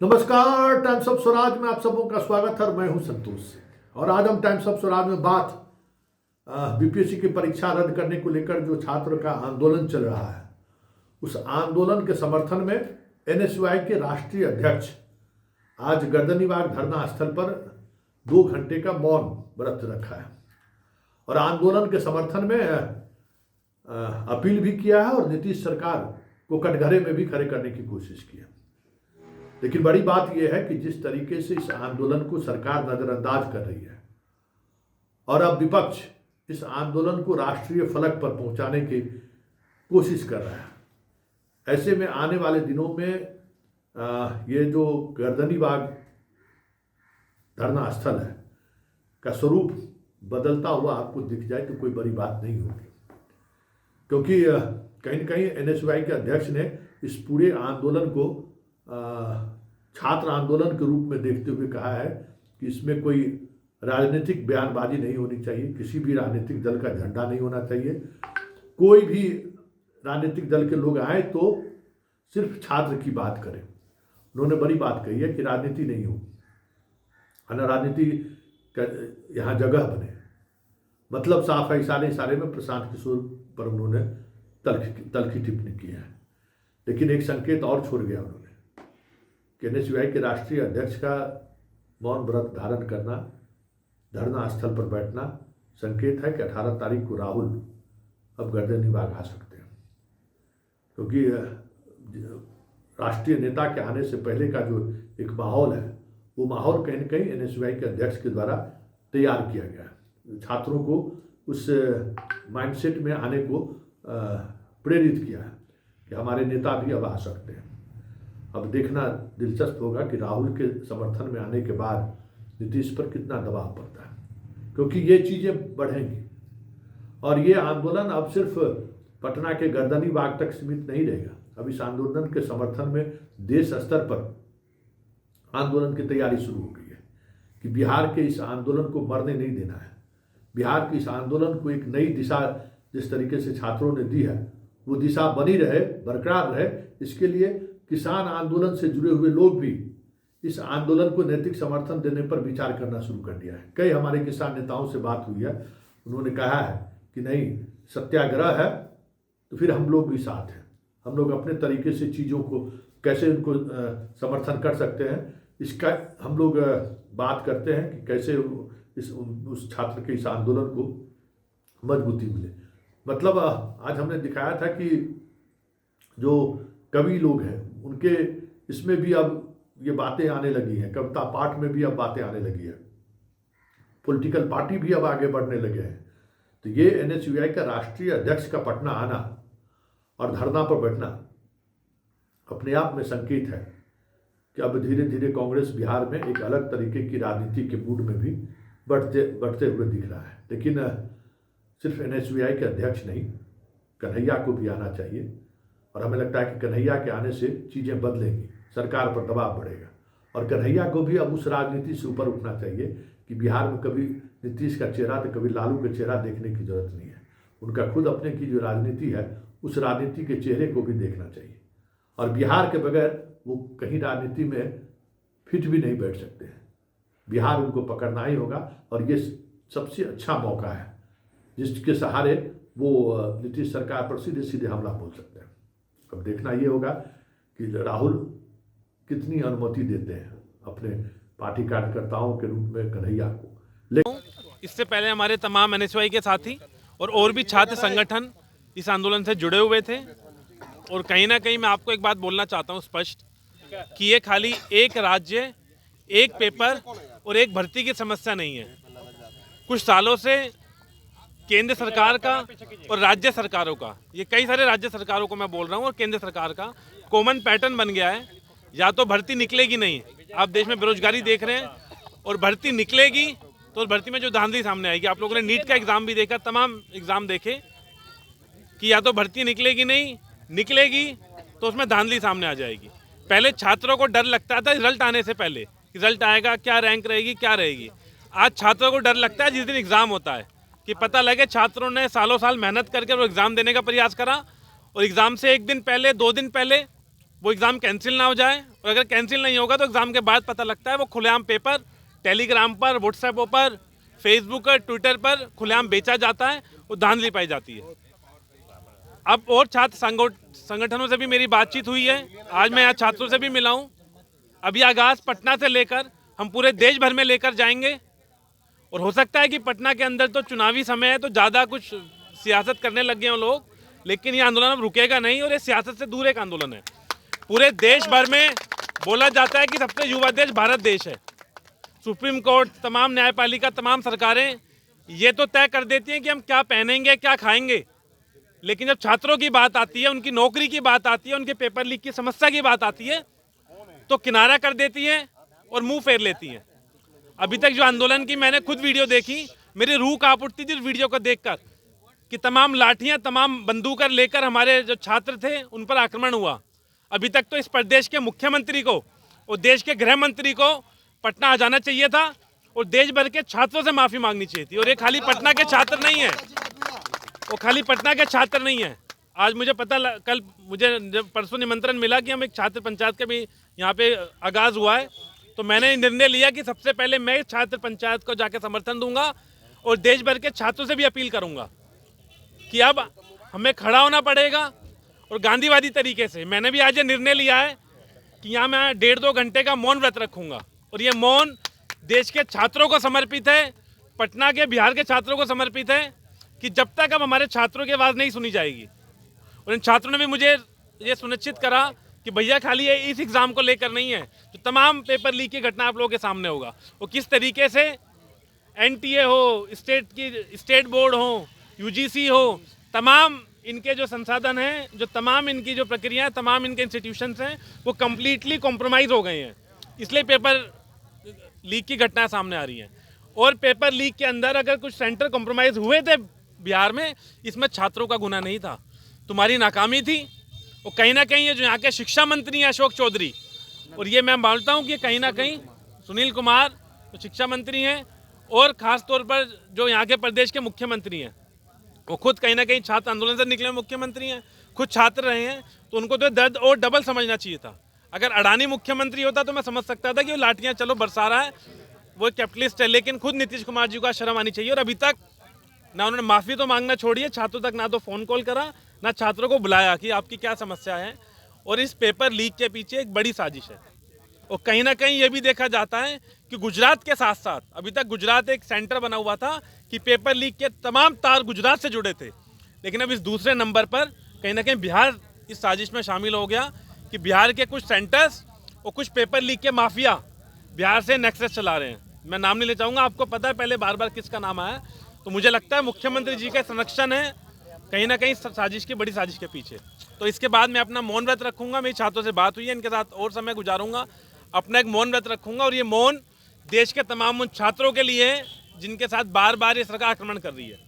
नमस्कार, times of Swaraj में आप सबों का स्वागत है और मैं हूं संतोष सिंह। और आज हम टाइम्स ऑफ स्वराज में बात बीपीएससी की परीक्षा रद्द करने को लेकर जो छात्र का आंदोलन चल रहा है, उस आंदोलन के समर्थन में एनएसयूआई के राष्ट्रीय अध्यक्ष आज गर्दनीबाग धरना स्थल पर 2 घंटे का मौन व्रत रखा है और आंदोलन के समर्थन में अपील भी किया है और नीतीश सरकार को कटघरे में भी खड़े करने की कोशिश की है। लेकिन बड़ी बात यह है कि जिस तरीके से इस आंदोलन को सरकार नजरअंदाज कर रही है और अब विपक्ष इस आंदोलन को राष्ट्रीय फलक पर पहुंचाने की कोशिश कर रहा है, ऐसे में आने वाले दिनों में ये जो गर्दनीबाग धरना स्थल है का स्वरूप बदलता हुआ आपको दिख जाए तो कोई बड़ी बात नहीं होगी, क्योंकि कहीं न कहीं एनएसयूआई के अध्यक्ष ने इस पूरे आंदोलन को छात्र आंदोलन के रूप में देखते हुए कहा है कि इसमें कोई राजनीतिक बयानबाजी नहीं होनी चाहिए, किसी भी राजनीतिक दल का झंडा नहीं होना चाहिए, कोई भी राजनीतिक दल के लोग आए तो सिर्फ छात्र की बात करें। उन्होंने बड़ी बात कही है कि राजनीति नहीं हो, है ना, राजनीति का यहाँ जगह बने, मतलब साफ है। इशारे में प्रशांत किशोर पर उन्होंने तल्खी टिप्पणी की है। लेकिन एक संकेत और छोड़ गया उन्होंने कि एनएसयूआई के राष्ट्रीय अध्यक्ष का मौन व्रत धारण करना, धरना स्थल पर बैठना संकेत है कि 18 तारीख को राहुल अब गर्दनीबाग आ सकते हैं, क्योंकि राष्ट्रीय नेता के आने से पहले का जो एक माहौल है वो माहौल कहीं न कहीं एनएसयूआई के अध्यक्ष के द्वारा तैयार किया गया है। छात्रों को उस माइंडसेट में आने को प्रेरित किया है कि हमारे नेता भी अब आ सकते हैं। अब देखना दिलचस्प होगा कि राहुल के समर्थन में आने के बाद नीतीश पर कितना दबाव पड़ता है, क्योंकि ये चीज़ें बढ़ेंगी और ये आंदोलन अब सिर्फ पटना के गर्दनीबाग तक सीमित नहीं रहेगा। अब इस आंदोलन के समर्थन में देश स्तर पर आंदोलन की तैयारी शुरू हो गई है कि बिहार के इस आंदोलन को मरने नहीं देना है। बिहार के इस आंदोलन को एक नई दिशा जिस तरीके से छात्रों ने दी है वो दिशा बनी रहे, बरकरार रहे, इसके लिए किसान आंदोलन से जुड़े हुए लोग भी इस आंदोलन को नैतिक समर्थन देने पर विचार करना शुरू कर दिया है। कई हमारे किसान नेताओं से बात हुई है, उन्होंने कहा है कि नहीं, सत्याग्रह है तो फिर हम लोग भी साथ हैं, हम लोग अपने तरीके से चीज़ों को कैसे उनको समर्थन कर सकते हैं, इसका हम लोग बात करते हैं कि कैसे उस छात्र के इस आंदोलन को मजबूती मिले। मतलब आज हमने दिखाया था कि जो कवि लोग हैं उनके इसमें भी अब ये बातें आने लगी हैं, कविता पाठ में भी अब बातें आने लगी है, पॉलिटिकल पार्टी भी अब आगे बढ़ने लगे हैं। तो ये एनएसयूआई का राष्ट्रीय अध्यक्ष का पटना आना और धरना पर बैठना अपने आप में संकेत है कि अब धीरे धीरे कांग्रेस बिहार में एक अलग तरीके की राजनीति के मूड में भी बढ़ते हुए दिख रहा है। लेकिन सिर्फ एनएसयूआई के अध्यक्ष नहीं, कन्हैया को भी आना चाहिए और हमें लगता है कि कन्हैया के आने से चीज़ें बदलेंगी, सरकार पर दबाव बढ़ेगा और कन्हैया को भी अब उस राजनीति से ऊपर उठना चाहिए कि बिहार में कभी नीतीश का चेहरा तो कभी लालू का चेहरा देखने की जरूरत नहीं है। उनका खुद अपने की जो राजनीति है उस राजनीति के चेहरे को भी देखना चाहिए और बिहार के बगैर वो कहीं राजनीति में फिट भी नहीं बैठ सकते हैं। बिहार उनको पकड़ना ही होगा और ये सबसे अच्छा मौका है जिसके सहारे वो नीतीश सरकार पर सीधे सीधे हमला बोल सकते हैं। अब देखना ये होगा कि राहुल कितनी अनुमति देते हैं अपने पार्टी कार्यकर्ताओं के रूप में कन्हैया को। लेकिन इससे पहले हमारे तमाम एनएसयूआई के साथी और भी छात्र संगठन इस आंदोलन से जुड़े हुए थे और कहीं ना कहीं मैं आपको एक बात बोलना चाहता हूँ स्पष्ट कि ये खाली एक राज्य, एक पेपर और एक भर्ती की समस्या नहीं है। कुछ सालों से केंद्र सरकार का और राज्य सरकारों का, ये कई सारे राज्य सरकारों को मैं बोल रहा हूँ और केंद्र सरकार का कॉमन पैटर्न बन गया है। या तो भर्ती निकलेगी नहीं, आप देश में बेरोजगारी देख रहे हैं, और भर्ती निकलेगी तो भर्ती में जो धांधली सामने आएगी। आप लोगों ने नीट का एग्ज़ाम भी देखा, तमाम एग्ज़ाम देखे कि या तो भर्ती निकलेगी नहीं, निकलेगी तो उसमें धांधली सामने आ जाएगी। पहले छात्रों को डर लगता था रिजल्ट आने से पहले, रिजल्ट आएगा, क्या रैंक रहेगी, क्या रहेगी। आज छात्रों को डर लगता है जिस दिन एग्ज़ाम होता है कि पता लगे छात्रों ने सालों साल मेहनत करके वो एग्ज़ाम देने का प्रयास करा और एग्ज़ाम से एक दिन पहले, 2 दिन पहले वो एग्ज़ाम कैंसिल ना हो जाए, और अगर कैंसिल नहीं होगा तो एग्ज़ाम के बाद पता लगता है वो खुलेआम पेपर टेलीग्राम पर, व्हाट्सएप पर, फेसबुक पर, ट्विटर पर खुलेआम बेचा जाता है, वो धांधली पाई जाती है। अब और छात्र संगठनों से भी मेरी बातचीत हुई है, आज मैं यहाँ छात्रों से भी मिला हूँ। अभी आगाज़ पटना से लेकर हम पूरे देश भर में लेकर जाएंगे, और हो सकता है कि पटना के अंदर तो चुनावी समय है तो ज़्यादा कुछ सियासत करने लग गए हैं लोग, लेकिन ये आंदोलन अब रुकेगा नहीं, और ये सियासत से दूर एक आंदोलन है। पूरे देश भर में बोला जाता है कि सबसे युवा देश भारत देश है। सुप्रीम कोर्ट, तमाम न्यायपालिका, तमाम सरकारें ये तो तय कर देती हैं कि हम क्या पहनेंगे, क्या खाएंगे, लेकिन जब छात्रों की बात आती है, उनकी नौकरी की बात आती है, उनके पेपर लीक की समस्या की बात आती है, तो किनारा कर देती हैं और मुंह फेर लेती हैं। अभी तक जो आंदोलन की मैंने खुद वीडियो देखी, मेरी रूह कांप उठती थी उस वीडियो को देखकर, कि तमाम लाठियां, तमाम बंदूक लेकर हमारे जो छात्र थे उन पर आक्रमण हुआ। अभी तक तो इस प्रदेश के मुख्यमंत्री को और देश के गृह मंत्री को पटना आ जाना चाहिए था और देश भर के छात्रों से माफ़ी मांगनी चाहिए थी। और ये खाली पटना के छात्र नहीं है, वो खाली पटना के छात्र नहीं है। आज मुझे कल मुझे जब परसों निमंत्रण मिला कि हम एक छात्र पंचायत का भी यहाँ पे आगाज़ हुआ है, तो मैंने निर्णय लिया कि सबसे पहले मैं छात्र पंचायत को जाके समर्थन दूंगा और देश भर के छात्रों से भी अपील करूंगा कि अब हमें खड़ा होना पड़ेगा, और गांधीवादी तरीके से। मैंने भी आज ये निर्णय लिया है कि यहाँ मैं 1.5-2 घंटे का मौन व्रत रखूंगा, और ये मौन देश के छात्रों को समर्पित है, पटना के, बिहार के छात्रों को समर्पित है, कि जब तक अब हमारे छात्रों की आवाज़ नहीं सुनी जाएगी। और इन छात्रों ने भी मुझे ये सुनिश्चित करा कि भैया खाली ये इस एग्ज़ाम को लेकर नहीं है, तो तमाम पेपर लीक की घटना आप लोगों के सामने होगा। वो किस तरीके से NTA हो, स्टेट बोर्ड हो, UGC हो, तमाम इनके जो संसाधन हैं, जो तमाम इनकी जो प्रक्रिया है, तमाम इनके इंस्टीट्यूशंस हैं, वो कम्प्लीटली कॉम्प्रोमाइज़ हो गए हैं। इसलिए पेपर लीक की घटनाएं सामने आ रही हैं। और पेपर लीक के अंदर अगर कुछ सेंटर कॉम्प्रोमाइज़ हुए थे बिहार में, इसमें छात्रों का गुनाह नहीं था, तुम्हारी नाकामी थी। और कहीं ना कहीं ये जो यहाँ के शिक्षा मंत्री हैं अशोक चौधरी, और ये मैं मानता हूँ कि कहीं ना कहीं सुनील कुमार जो शिक्षा मंत्री हैं, और ख़ास तौर पर जो यहाँ के प्रदेश के मुख्यमंत्री हैं, वो खुद कहीं ना कहीं छात्र आंदोलन से निकले मुख्यमंत्री हैं, खुद छात्र रहे हैं, तो उनको तो दर्द और डबल समझना चाहिए था। अगर अडानी मुख्यमंत्री होता तो मैं समझ सकता था कि वो लाठियाँ चलो बरसा रहा है, वो कैपिटलिस्ट है, लेकिन खुद नीतीश कुमार जी को शर्म आनी चाहिए। और अभी तक ना उन्होंने माफ़ी तो मांगना छोड़ी है, छात्रों तक ना तो फ़ोन कॉल करा, ना छात्रों को बुलाया कि आपकी क्या समस्या है। और इस पेपर लीक के पीछे एक बड़ी साजिश है। और कहीं ना कहीं ये भी देखा जाता है कि गुजरात के साथ साथ अभी तक गुजरात एक सेंटर बना हुआ था कि पेपर लीक के तमाम तार गुजरात से जुड़े थे, लेकिन अब इस दूसरे नंबर पर कहीं ना कहीं बिहार इस साजिश में शामिल हो गया कि बिहार के कुछ सेंटर्स और कुछ पेपर लीक के माफिया बिहार से नेक्सस चला रहे हैं। मैं नाम नहीं ले चाहूँगा, आपको पता है पहले बार बार किसका नाम आया। तो मुझे लगता है मुख्यमंत्री जी का संरक्षण है कहीं ना कहीं साजिश की, बड़ी साजिश के पीछे। तो इसके बाद मैं अपना मौन व्रत रखूँगा। मेरी छात्रों से बात हुई है, इनके साथ और समय गुजारूंगा, अपना एक मौन व्रत रखूँगा। और ये मौन देश के तमाम उन छात्रों के लिए है जिनके साथ बार बार ये सरकार आक्रमण कर रही है।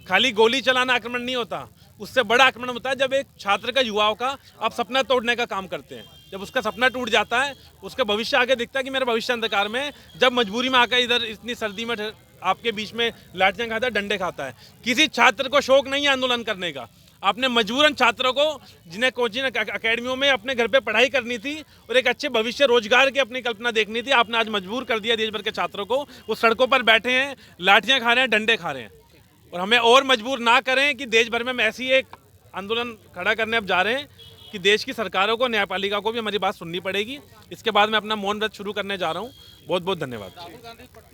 खाली गोली चलाना आक्रमण नहीं होता, उससे बड़ा आक्रमण होता है जब एक छात्र का, युवाओं का आप सपना तोड़ने का काम करते हैं। जब उसका सपना टूट जाता है, उसका भविष्य आगे दिखता है कि मेरा भविष्य अंधकार में है, जब मजबूरी में आकर इधर इतनी सर्दी में आपके बीच में लाठियाँ खाता है, डंडे खाता है। किसी छात्र को शौक नहीं है आंदोलन करने का। आपने मजबूरन छात्रों को, जिन्हें कोचिंग अकेडमियों में अपने घर पे पढ़ाई करनी थी और एक अच्छे भविष्य रोजगार की अपनी कल्पना देखनी थी, आपने आज मजबूर कर दिया देश भर के छात्रों को। वो सड़कों पर बैठे हैं, लाठियाँ खा रहे हैं, डंडे खा रहे हैं। और हमें और मजबूर ना करें कि देश भर में हम ऐसी एक आंदोलन खड़ा करने अब जा रहे हैं कि देश की सरकारों को, न्यायपालिका को भी हमारी बात सुननी पड़ेगी। इसके बाद मैं अपना मौन व्रत शुरू करने जा रहा हूँ। बहुत बहुत धन्यवाद।